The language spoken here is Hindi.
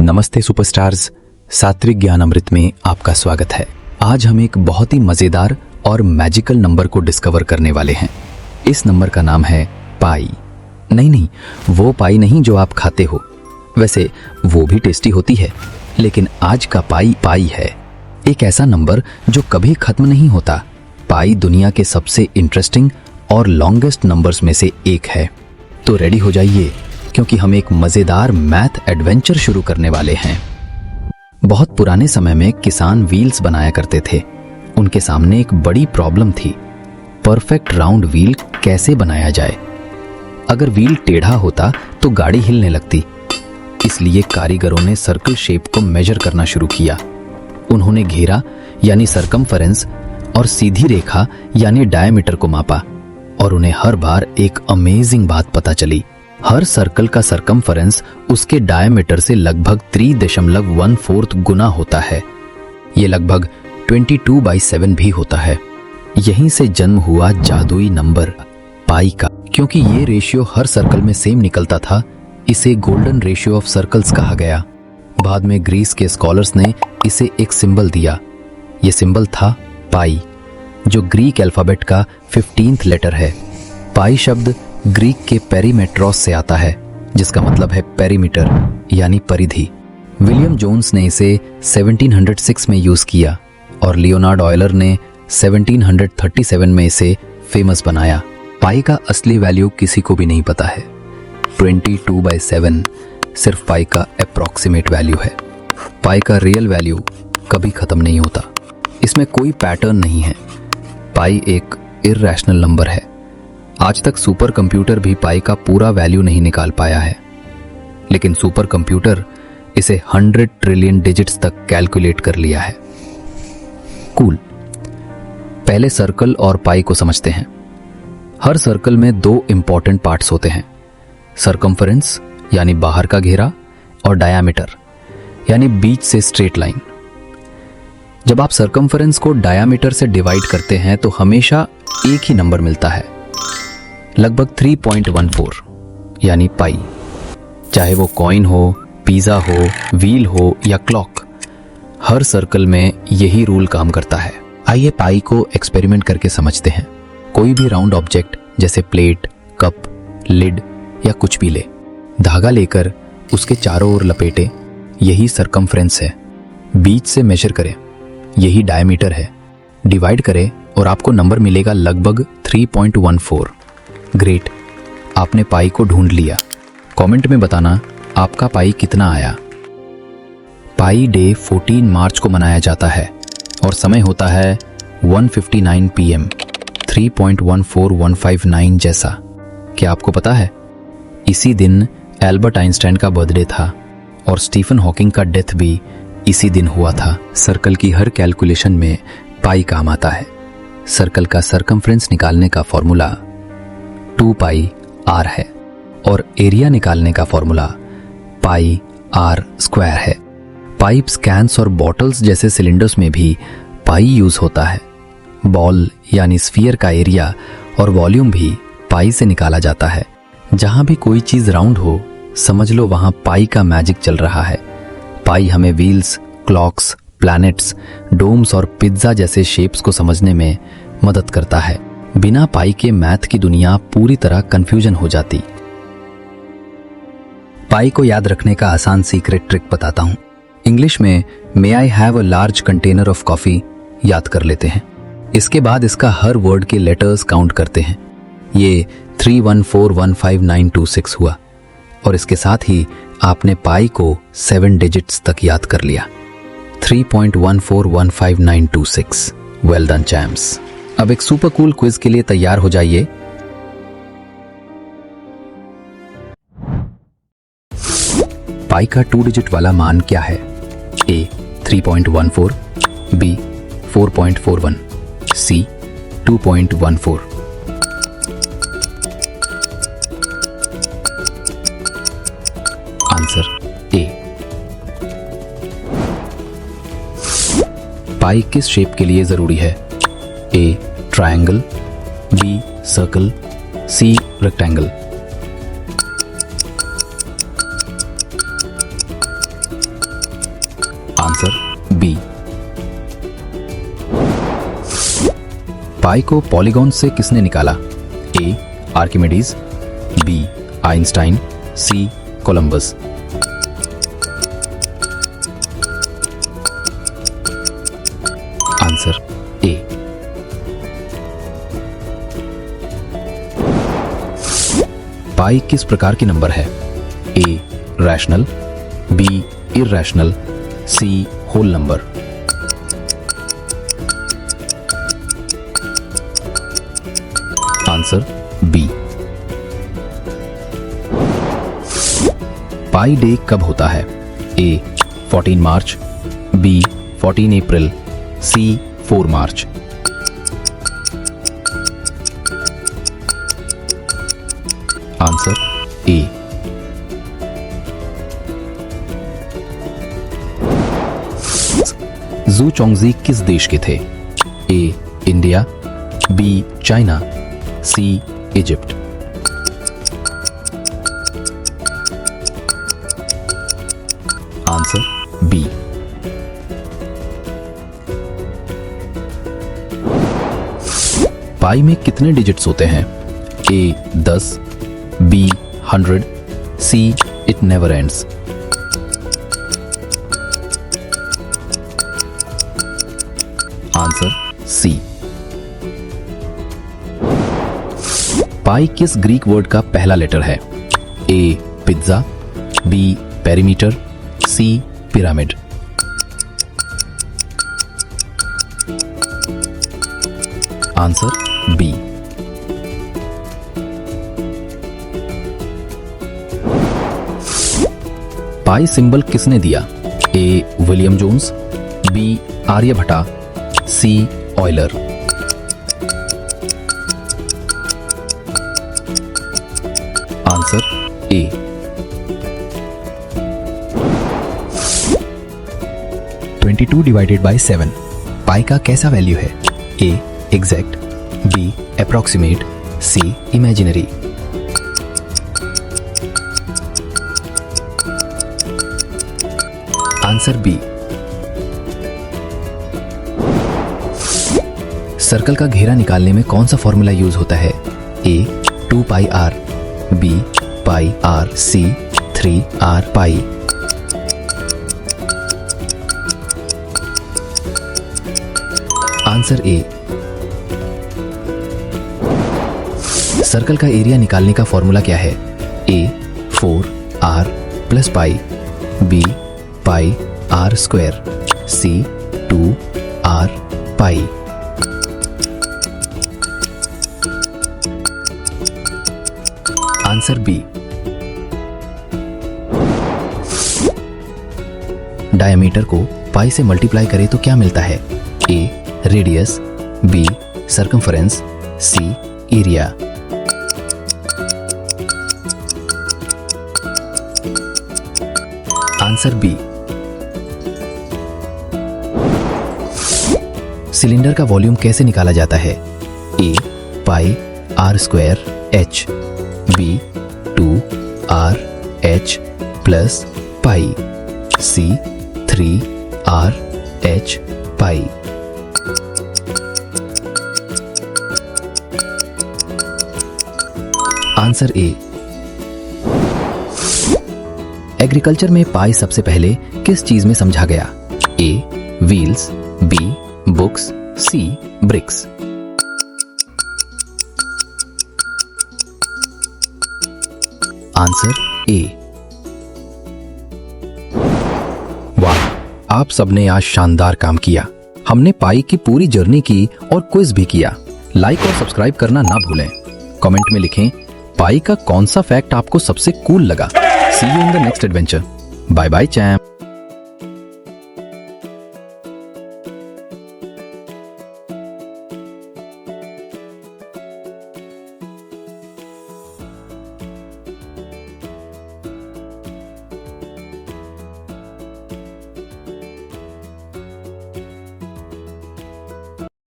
नमस्ते सुपरस्टार्स, सात्विक ज्ञान अमृत में आपका स्वागत है। आज हम एक बहुत ही मजेदार और मैजिकल नंबर को डिस्कवर करने वाले हैं। इस नंबर का नाम है पाई। नहीं, वो पाई नहीं जो आप खाते हो, वैसे वो भी टेस्टी होती है, लेकिन आज का पाई है एक ऐसा नंबर जो कभी खत्म नहीं होता। पाई दुनिया के सबसे इंटरेस्टिंग और लॉन्गेस्ट नंबर्स में से एक है। तो रेडी हो जाइए, क्योंकि हम एक मजेदार मैथ एडवेंचर शुरू करने वाले हैं। बहुत पुराने समय में किसान व्हील्स बनाया करते थे। उनके सामने एक बड़ी प्रॉब्लम थी, परफेक्ट राउंड व्हील कैसे बनाया जाए। अगर व्हील टेढ़ा होता तो गाड़ी हिलने लगती। इसलिए कारीगरों ने सर्कल शेप को मेजर करना शुरू किया। उन्होंने घेरा यानी सरकमफेरेंस और सीधी रेखा यानी डायमीटर को मापा, और उन्हें हर बार एक अमेजिंग बात पता चली। हर सर्कल का सरकमफेरेंस उसके डायमीटर से लगभग 3.14 गुना होता है। ये लगभग 22/7 भी होता है। यहीं से जन्म हुआ जादुई नंबर पाई का। क्योंकि ये रेशियो हर सर्कल में सेम निकलता था, इसे गोल्डन रेशियो ऑफ सर्कल्स कहा गया। बाद में ग्रीस के स्कॉलर्स ने इसे एक सिंबल दिया। ये सिंबल था पाई, जो ग्रीक अल्फाबेट का 15th लेटर है। पाई शब्द ग्रीक के पेरीमेट्रोस से आता है, जिसका मतलब है पेरीमीटर यानी परिधि। विलियम जोन्स ने इसे 1706 में यूज किया और लियोनार्ड ऑयलर ने 1737 में इसे फेमस बनाया। पाई का असली वैल्यू किसी को भी नहीं पता है। 22/7 सिर्फ पाई का अप्रॉक्सीमेट वैल्यू है। पाई का रियल वैल्यू कभी खत्म नहीं होता। इसमें कोई पैटर्न नहीं है। पाई एक इर्रेशनल नंबर है। आज तक सुपर कंप्यूटर भी पाई का पूरा वैल्यू नहीं निकाल पाया है, लेकिन सुपर कंप्यूटर इसे 100 ट्रिलियन डिजिट्स तक कैलकुलेट कर लिया है। कूल। पहले सर्कल और पाई को समझते हैं। हर सर्कल में 2 इंपॉर्टेंट पार्ट्स होते हैं, सरकमफेरेंस यानी बाहर का घेरा और डायामीटर यानी बीच से स्ट्रेट लाइन। जब आप सरकमफेरेंस को डायामीटर से डिवाइड करते हैं तो हमेशा एक ही नंबर मिलता है, लगभग 3.14 यानी पाई। चाहे वो कॉइन हो, पिज्जा हो, व्हील हो या क्लॉक, हर सर्कल में यही रूल काम करता है। आइए पाई को एक्सपेरिमेंट करके समझते हैं। कोई भी राउंड ऑब्जेक्ट जैसे प्लेट, कप, लिड या कुछ भी ले, धागा लेकर उसके चारों ओर लपेटे, यही सरकमफेरेंस है। बीच से मेजर करें, यही डायमीटर है। डिवाइड करें और आपको नंबर मिलेगा लगभग 3.14। ग्रेट, आपने पाई को ढूंढ लिया। कमेंट में बताना आपका पाई कितना आया। पाई डे 14 मार्च को मनाया जाता है और समय होता है 1:59 PM, 3.14159 जैसा। क्या आपको पता है, इसी दिन एल्बर्ट आइंस्टाइन का बर्थडे था और स्टीफन हॉकिंग का डेथ भी इसी दिन हुआ था। सर्कल की हर कैलकुलेशन में पाई काम आता है। सर्कल का सरकमफेरेंस निकालने का फॉर्मूला 2πr है और एरिया निकालने का फॉर्मूला πr² है। पाइप्स, कैन्स और बॉटल्स जैसे सिलेंडर्स में भी पाई यूज होता है। बॉल यानी स्फीयर का एरिया और वॉल्यूम भी पाई से निकाला जाता है। जहां भी कोई चीज राउंड हो, समझ लो वहां पाई का मैजिक चल रहा है। पाई हमें व्हील्स, क्लॉक्स, प्लैनेट्स, डोम्स और पिज्जा जैसे शेप्स को समझने में मदद करता है। बिना पाई के मैथ की दुनिया पूरी तरह कंफ्यूजन हो जाती। पाई को याद रखने का आसान सीक्रेट ट्रिक बताता हूं। इंग्लिश में may I have a large container of coffee याद कर लेते हैं। इसके बाद इसका हर वर्ड के लेटर्स काउंट करते हैं। ये 3141596 हुआ और इसके साथ ही आपने पाई को 7 डिजिट्स तक याद कर लिया। 3.1415926। Well done champs. अब एक सुपर कूल क्विज के लिए तैयार हो जाइए। पाई का 2 डिजिट वाला मान क्या है? A 3.14, B 4.41, C 2.14। Answer A। Pi किस शेप के लिए जरूरी है? A triangle, B circle, C rectangle. Answer B. Pi को पॉलीगॉन से किसने निकाला? A Archimedes, B Einstein, C Columbus. Answer A. Pi किस प्रकार की नंबर है? A rational, B irrational, C whole number. Answer B. Pi day कब होता है? A 14 March, B 14 April, C 4 March. Answer A. Zu Chongzhi किस देश के थे? A India, B China, C Egypt. Answer B. Pi में कितने डिजिट्स होते हैं? A 10, B 100, C it never ends. Answer C. Pi किस ग्रीक वर्ड का पहला लेटर है? A pizza, B perimeter, C pyramid. Answer B. Pi symbol किसने दिया? A William Jones, B Aryabhatta, C Euler. Answer A. (22 divided by 7) pi का कैसा वैल्यू है? A exact, B approximate, C imaginary. Answer B. Circle का घेरा निकालने में कौन सा फॉर्मूला यूज होता है? A 2 pi r, B pi r, C 3 r pi. Answer A. Circle का एरिया निकालने का फॉर्मूला क्या है? A 4 r plus pi, B pi r square, C 2 r pi. Answer B. Diameter को पाई से मल्टीप्लाई करें तो क्या मिलता है? A radius, B circumference, C area. Answer B. Cylinder का वॉल्यूम कैसे निकाला जाता है? A pi r square H, B 2 r h plus pi, C 3 r h pi. Answer A. Agriculture में पाई सबसे पहले किस चीज में समझा गया? A wheels, B books, C bricks. Answer A. वाह, आप सबने आज शानदार काम किया। हमने पाई की पूरी जर्नी की और क्विज भी किया। लाइक और सब्सक्राइब करना ना भूलें। कमेंट में लिखें पाई का कौन सा फैक्ट आपको सबसे कूल लगा। See you in the next adventure. Bye bye champ.